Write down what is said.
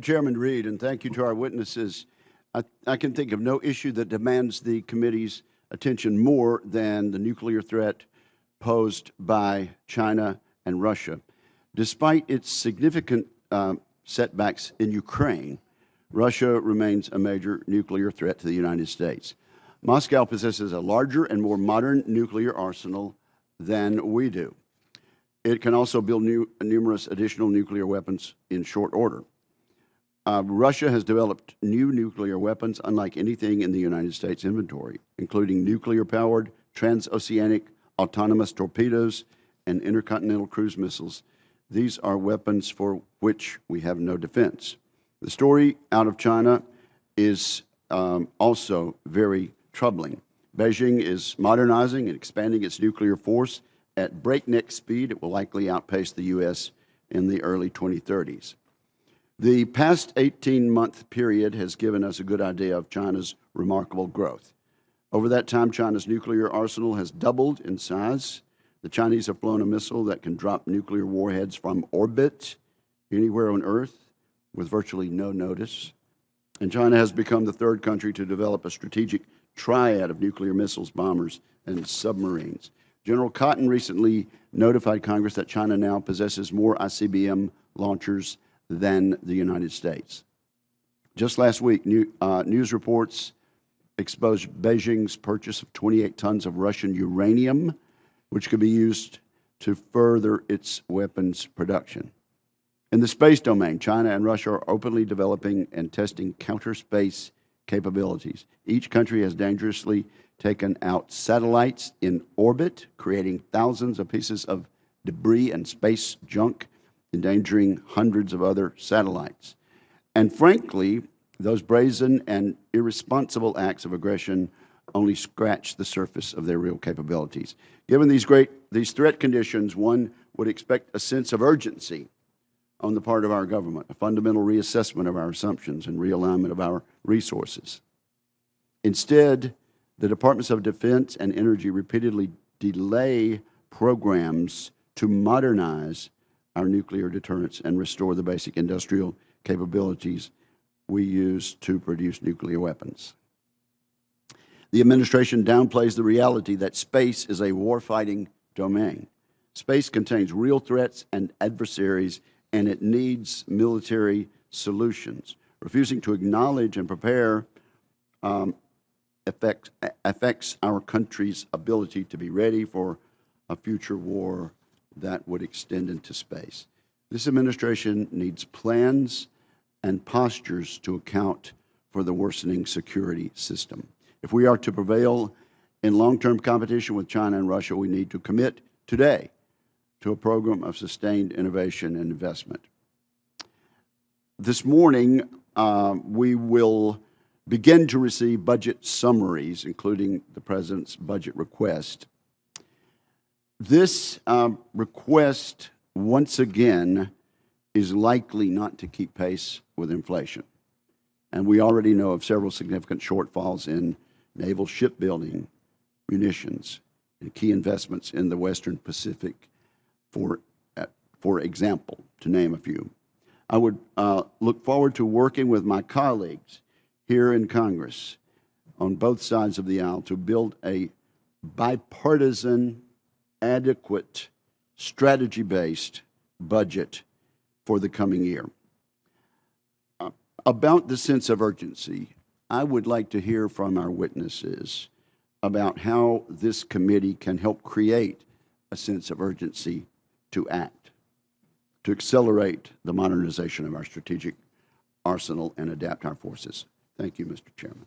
Chairman Reed, and thank you to our witnesses. I can think of no issue that demands the committee's attention more than the nuclear threat posed by China and Russia. Despite its significant setbacks in Ukraine, Russia remains a major nuclear threat to the United States. Moscow possesses a larger and more modern nuclear arsenal than we do. It can also build numerous additional nuclear weapons in short order. Russia has developed new nuclear weapons unlike anything in the United States inventory, including nuclear-powered, transoceanic, autonomous torpedoes, and intercontinental cruise missiles. These are weapons for which we have no defense. The story out of China is also very troubling. Beijing is modernizing and expanding its nuclear force at breakneck speed. It will likely outpace the U.S. in the early 2030s. The past 18-month period has given us a good idea of China's remarkable growth. Over that time, China's nuclear arsenal has doubled in size. The Chinese have flown a missile that can drop nuclear warheads from orbit anywhere on Earth with virtually no notice. And China has become the third country to develop a strategic triad of nuclear missiles, bombers, and submarines. General Cotton recently notified Congress that China now possesses more ICBM launchers than the United States. Just last week, news reports exposed Beijing's purchase of 28 tons of Russian uranium, which could be used to further its weapons production. In the space domain, China and Russia are openly developing and testing counter-space capabilities. Each country has dangerously taken out satellites in orbit, creating thousands of pieces of debris and space junk, endangering hundreds of other satellites. And frankly, those brazen and irresponsible acts of aggression only scratch the surface of their real capabilities. Given these threat conditions, one would expect a sense of urgency on the part of our government, a fundamental reassessment of our assumptions and realignment of our resources. Instead, the Departments of Defense and Energy repeatedly delay programs to modernize our nuclear deterrence and restore the basic industrial capabilities we use to produce nuclear weapons. The administration downplays the reality that space is a warfighting domain. Space contains real threats and adversaries, and it needs military solutions. Refusing to acknowledge and prepare affects our country's ability to be ready for a future war that would extend into space. This administration needs plans and postures to account for the worsening security system. If we are to prevail in long-term competition with China and Russia, we need to commit today to a program of sustained innovation and investment. This morning, we will begin to receive budget summaries, including the President's budget request. This request, once again, is likely not to keep pace with inflation. And we already know of several significant shortfalls in naval shipbuilding, munitions, and key investments in the Western Pacific, for example, to name a few. I would look forward to working with my colleagues here in Congress on both sides of the aisle to build a bipartisan, adequate, strategy-based budget for the coming year. About the sense of urgency, I would like to hear from our witnesses about how this committee can help create a sense of urgency to act, to accelerate the modernization of our strategic arsenal and adapt our forces. Thank you, Mr. Chairman.